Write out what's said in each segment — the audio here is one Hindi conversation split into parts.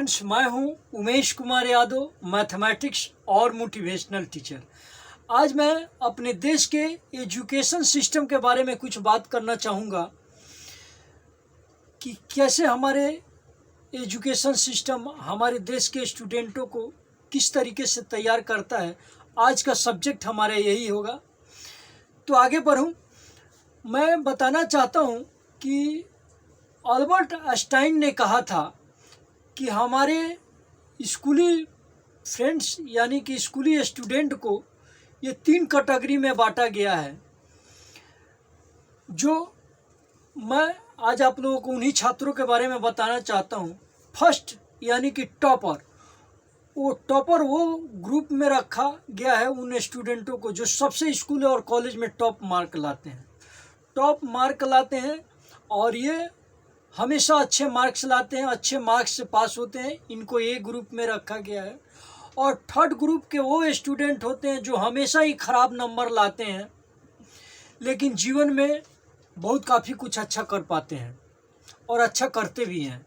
फ्रेंड्स, मैं हूं उमेश कुमार यादव, मैथमेटिक्स और मोटिवेशनल टीचर। आज मैं अपने देश के एजुकेशन सिस्टम के बारे में कुछ बात करना चाहूँगा कि कैसे हमारे एजुकेशन सिस्टम हमारे देश के स्टूडेंटों को किस तरीके से तैयार करता है। आज का सब्जेक्ट हमारा यही होगा। तो आगे बढ़ूँ, मैं बताना चाहता हूँ कि अल्बर्ट आइंस्टाइन ने कहा था कि हमारे स्कूली फ्रेंड्स यानी कि स्कूली स्टूडेंट को ये 3 कैटेगरी में बांटा गया है। जो मैं आज आप लोगों को उन्हीं छात्रों के बारे में बताना चाहता हूँ। फर्स्ट यानी कि टॉपर, वो ग्रुप में रखा गया है उन स्टूडेंटों को जो सबसे स्कूल और कॉलेज में टॉप मार्क लाते हैं और ये हमेशा अच्छे मार्क्स लाते हैं, अच्छे मार्क्स से पास होते हैं। इनको ए ग्रुप में रखा गया है। और थर्ड ग्रुप के वो स्टूडेंट होते हैं जो हमेशा ही ख़राब नंबर लाते हैं लेकिन जीवन में बहुत काफ़ी कुछ अच्छा कर पाते हैं और अच्छा करते भी हैं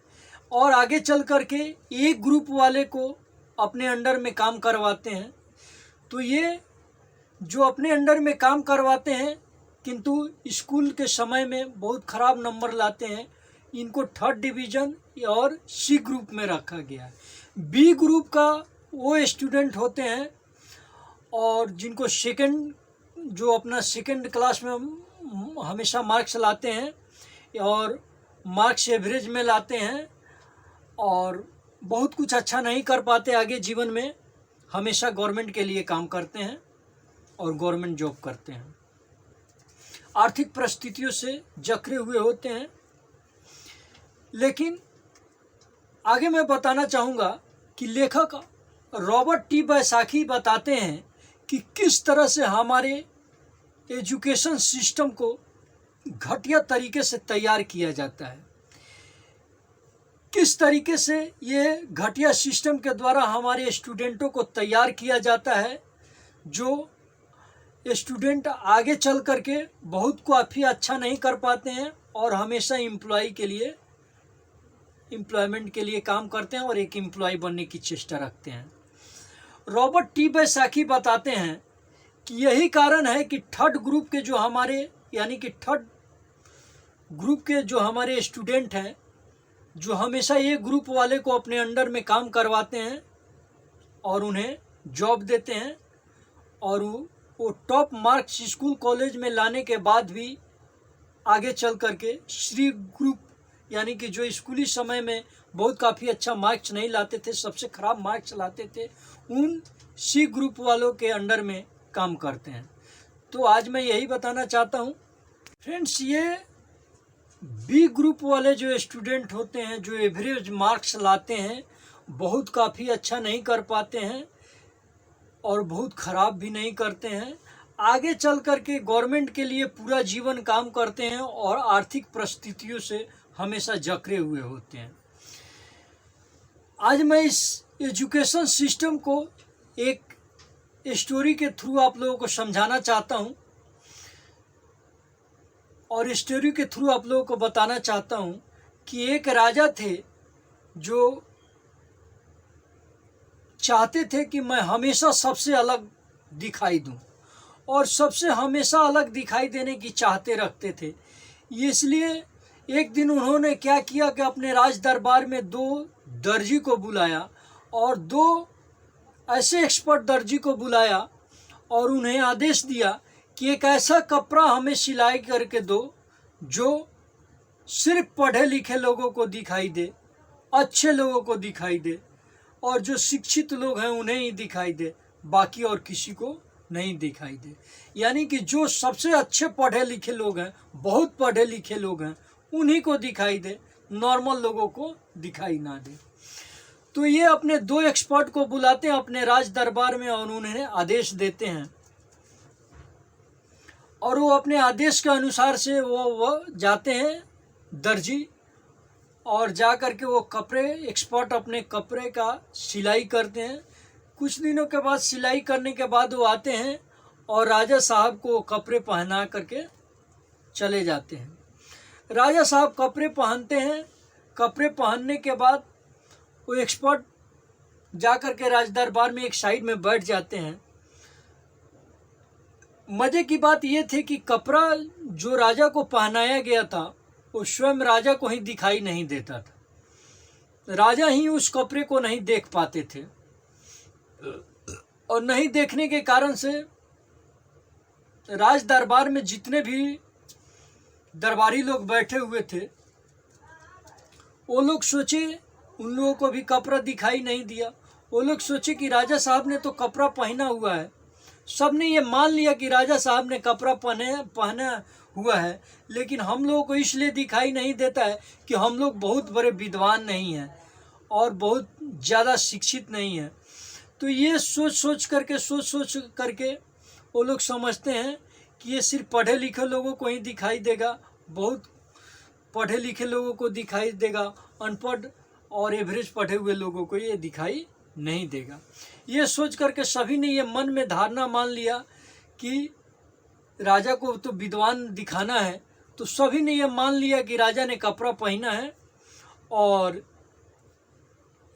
और आगे चल कर के एक ग्रुप वाले को अपने अंडर में काम करवाते हैं। तो ये जो अपने अंडर में काम करवाते हैं किंतु स्कूल के समय में बहुत ख़राब नंबर लाते हैं, इनको थर्ड डिवीज़न और सी ग्रुप में रखा गया है। बी ग्रुप का वो स्टूडेंट होते हैं और जिनको जो अपना सेकंड क्लास में हमेशा मार्क्स लाते हैं और मार्क्स एवरेज में लाते हैं और बहुत कुछ अच्छा नहीं कर पाते आगे जीवन में, हमेशा गवर्नमेंट के लिए काम करते हैं और गवर्नमेंट जॉब करते हैं। आर्थिक परिस्थितियों से जकड़े हुए होते हैं। लेकिन आगे मैं बताना चाहूँगा कि लेखक रॉबर्ट टी बैसाखी बताते हैं कि किस तरह से हमारे एजुकेशन सिस्टम को घटिया तरीके से तैयार किया जाता है। किस तरीके से ये घटिया सिस्टम के द्वारा हमारे स्टूडेंटों को तैयार किया जाता है, जो स्टूडेंट आगे चल कर के बहुत काफ़ी अच्छा नहीं कर पाते हैं और हमेशा एम्प्लॉयमेंट के लिए काम करते हैं और एक एम्प्लॉय बनने की चेष्टा रखते हैं। रॉबर्ट टी बैसाखी बताते हैं कि यही कारण है कि थर्ड ग्रुप के जो हमारे स्टूडेंट हैं, जो हमेशा ये ग्रुप वाले को अपने अंडर में काम करवाते हैं और उन्हें जॉब देते हैं और वो टॉप मार्क्स स्कूल कॉलेज में लाने के बाद भी आगे चल कर के सी ग्रुप यानी कि जो स्कूली समय में बहुत काफ़ी अच्छा मार्क्स नहीं लाते थे, सबसे ख़राब मार्क्स लाते थे, उन सी ग्रुप वालों के अंडर में काम करते हैं। तो आज मैं यही बताना चाहता हूँ फ्रेंड्स, ये बी ग्रुप वाले जो स्टूडेंट होते हैं जो एवरेज मार्क्स लाते हैं, बहुत काफ़ी अच्छा नहीं कर पाते हैं और बहुत ख़राब भी नहीं करते हैं, आगे चल कर के गवर्नमेंट के लिए पूरा जीवन काम करते हैं और आर्थिक परिस्थितियों से हमेशा जकड़े हुए होते हैं। आज मैं इस एजुकेशन सिस्टम को एक स्टोरी के थ्रू आप लोगों को समझाना चाहता हूँ और स्टोरी के थ्रू आप लोगों को बताना चाहता हूँ कि एक राजा थे जो चाहते थे कि मैं हमेशा सबसे अलग दिखाई दूँ और सबसे हमेशा अलग दिखाई देने की चाहते रखते थे। इसलिए एक दिन उन्होंने क्या किया कि अपने राज दरबार में 2 दर्जी को बुलाया और 2 ऐसे एक्सपर्ट दर्जी को बुलाया और उन्हें आदेश दिया कि एक ऐसा कपड़ा हमें सिलाई करके दो जो सिर्फ पढ़े लिखे लोगों को दिखाई दे, अच्छे लोगों को दिखाई दे और जो शिक्षित लोग हैं उन्हें ही दिखाई दे, बाकी और किसी को नहीं दिखाई दे। यानी कि जो सबसे अच्छे पढ़े लिखे लोग हैं, बहुत पढ़े लिखे लोग हैं, उन्हीं को दिखाई दे, नॉर्मल लोगों को दिखाई ना दे। तो ये अपने 2 एक्सपर्ट को बुलाते हैं अपने राज दरबार में और उन्हें आदेश देते हैं और वो अपने आदेश के अनुसार से वो जाते हैं दर्जी और जा कर के वो एक्सपर्ट अपने कपड़े का सिलाई करते हैं। कुछ दिनों के बाद सिलाई करने के बाद वो आते हैं और राजा साहब को कपड़े पहना करके चले जाते हैं। राजा साहब कपड़े पहनते हैं। कपड़े पहनने के बाद वो एक्सपर्ट जा कर के राज दरबार में एक साइड में बैठ जाते हैं। मजे की बात यह थी कि कपड़ा जो राजा को पहनाया गया था वो स्वयं राजा को ही दिखाई नहीं देता था। राजा ही उस कपड़े को नहीं देख पाते थे और नहीं देखने के कारण से राज दरबार में जितने भी दरबारी लोग बैठे हुए थे वो लोग सोचे, उन लोगों को भी कपड़ा दिखाई नहीं दिया। वो लोग सोचे कि राजा साहब ने तो कपड़ा पहना हुआ है। सबने ये मान लिया कि राजा साहब ने कपड़ा पहना हुआ है, लेकिन हम लोगों को इसलिए दिखाई नहीं देता है कि हम लोग बहुत बड़े विद्वान नहीं हैं और बहुत ज़्यादा शिक्षित नहीं हैं। तो ये सोच करके वो लोग समझते हैं कि ये सिर्फ पढ़े लिखे लोगों को ही दिखाई देगा, बहुत पढ़े लिखे लोगों को दिखाई देगा, अनपढ़ और एवरेज पढ़े हुए लोगों को ये दिखाई नहीं देगा। ये सोच करके सभी ने ये मन में धारणा मान लिया कि राजा को तो विद्वान दिखाना है, तो सभी ने ये मान लिया कि राजा ने कपड़ा पहना है और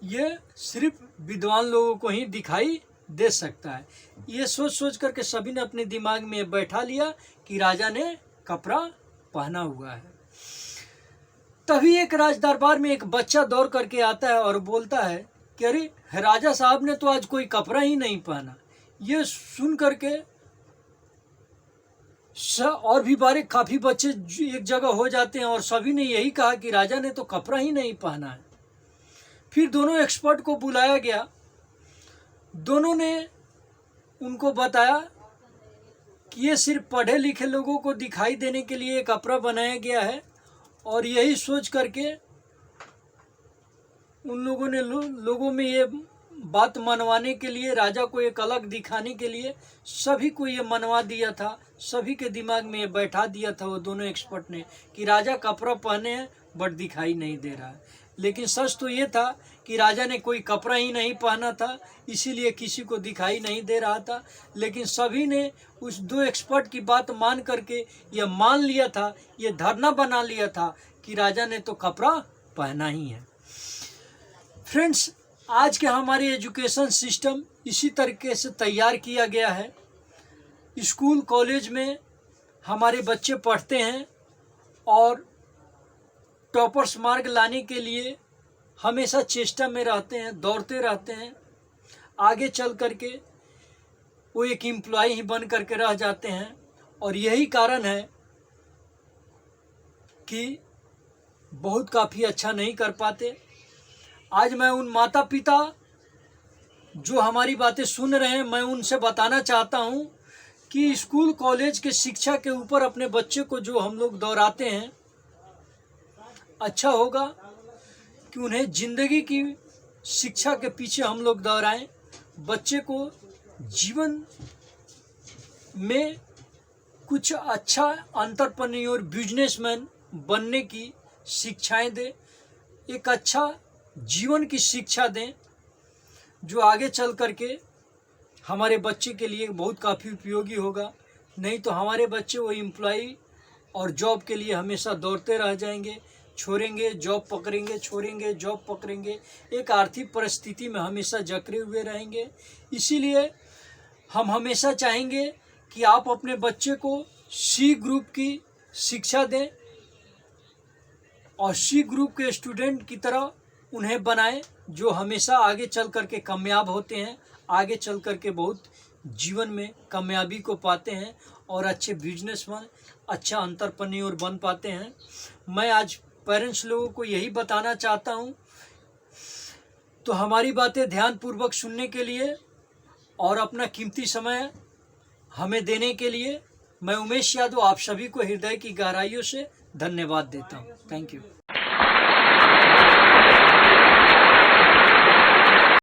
ये सिर्फ विद्वान लोगों को ही दिखाई दे सकता है। ये सोच करके सभी ने अपने दिमाग में बैठा लिया कि राजा ने कपड़ा पहना हुआ है। तभी एक राज दरबार में एक बच्चा दौड़ करके आता है और बोलता है कि अरे राजा साहब ने तो आज कोई कपड़ा ही नहीं पहना। ये सुन करके और भी काफ़ी बच्चे एक जगह हो जाते हैं और सभी ने यही कहा कि राजा ने तो कपड़ा ही नहीं पहना है। फिर दोनों एक्सपर्ट को बुलाया गया। दोनों ने उनको बताया कि ये सिर्फ पढ़े लिखे लोगों को दिखाई देने के लिए कपड़ा बनाया गया है और यही सोच करके उन लोगों ने लोगों में ये बात मनवाने के लिए, राजा को एक अलग दिखाने के लिए सभी को ये मनवा दिया था। सभी के दिमाग में ये बैठा दिया था वो दोनों एक्सपर्ट ने कि राजा कपड़ा पहने हैं बट दिखाई नहीं दे रहा है। लेकिन सच तो ये था कि राजा ने कोई कपड़ा ही नहीं पहना था, इसीलिए किसी को दिखाई नहीं दे रहा था। लेकिन सभी ने उस दो एक्सपर्ट की बात मान करके ये मान लिया था, ये धारणा बना लिया था कि राजा ने तो कपड़ा पहना ही है। फ्रेंड्स, आज के हमारे एजुकेशन सिस्टम इसी तरीके से तैयार किया गया है। स्कूल कॉलेज में हमारे बच्चे पढ़ते हैं और टॉपर्स मार्क लाने के लिए हमेशा चेष्टा में रहते हैं, दौड़ते रहते हैं। आगे चल करके वो एक एम्प्लॉय ही बन करके रह जाते हैं और यही कारण है कि बहुत काफ़ी अच्छा नहीं कर पाते। आज मैं उन माता पिता जो हमारी बातें सुन रहे हैं, मैं उनसे बताना चाहता हूं कि स्कूल कॉलेज के शिक्षा के ऊपर अपने बच्चे को जो हम लोग दौड़ाते हैं, अच्छा होगा कि उन्हें ज़िंदगी की शिक्षा के पीछे हम लोग दौड़ाएं। बच्चे को जीवन में कुछ अच्छा एंटरप्रेन्योर, बिजनेसमैन बनने की शिक्षाएं दें, एक अच्छा जीवन की शिक्षा दें जो आगे चल करके हमारे बच्चे के लिए बहुत काफ़ी उपयोगी होगा। नहीं तो हमारे बच्चे वो एम्प्लॉय और जॉब के लिए हमेशा दौड़ते रह जाएंगे, छोड़ेंगे जॉब पकड़ेंगे, छोड़ेंगे जॉब पकड़ेंगे, एक आर्थिक परिस्थिति में हमेशा जकड़े हुए रहेंगे। इसीलिए हम हमेशा चाहेंगे कि आप अपने बच्चे को सी ग्रुप की शिक्षा दें और सी ग्रुप के स्टूडेंट की तरह उन्हें बनाएं जो हमेशा आगे चल करके कामयाब होते हैं, आगे चल करके बहुत जीवन में कामयाबी को पाते हैं और अच्छे बिजनेसमैन, अच्छा एंटरप्रेन्योर बन पाते हैं। मैं आज पेरेंट्स लोगों को यही बताना चाहता हूं। तो हमारी बातें ध्यानपूर्वक सुनने के लिए और अपना कीमती समय हमें देने के लिए मैं उमेश यादव आप सभी को हृदय की गहराइयों से धन्यवाद देता हूं। Thank you.